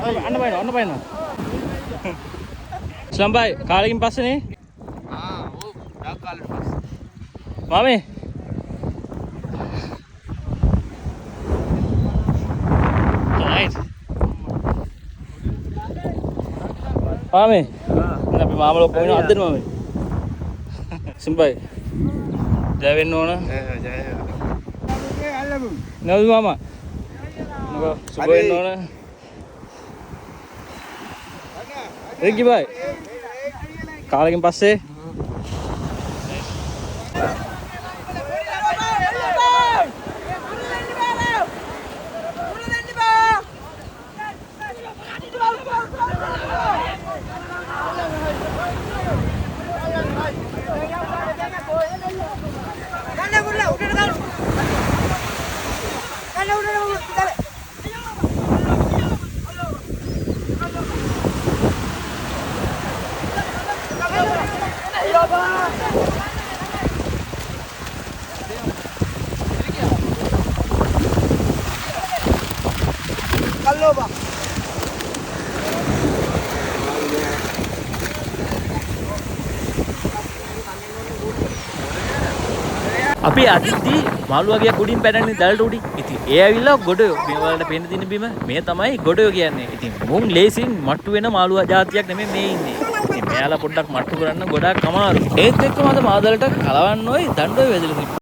අන්න බයිනවා. ස්ලම්බයි කාලෙකින් පස්සේනේ. ඔව්. ඩක් කාලෙට පස්සේ. මාමේ. right. මාමේ. අපි මාමල ඔක්කොම ඉන්න අද්දෙන මාමේ. සිම්බයි. ජය වෙන්න ඕන. ජය. නේද මාමා? මොකද සුබ වෙන්න ඕන. රිකි බයි. කාලෙකින් පස්සේ අපි අදිද්දි මාළුවා ගියා කුඩින් පැනන්නේ දැලට උඩින්. ඉතින් ඒ ඇවිල්ලා ගොඩයෝ මේ වලට පේන දින බිම මේ තමයි ගොඩයෝ කියන්නේ. ඉතින් මුන් ලේසින් මට්ටු වෙන මාළුවා జాතියක් නෙමෙයි මේ ඉන්නේ. ඉතින් මෙයාලා පොඩ්ඩක් මට්ටු කරන්න ගොඩක් අමාරුයි. ඒත් එක්කම අද මාදලට කලවන්නෝයි දණ්ඩෝයි වැදලා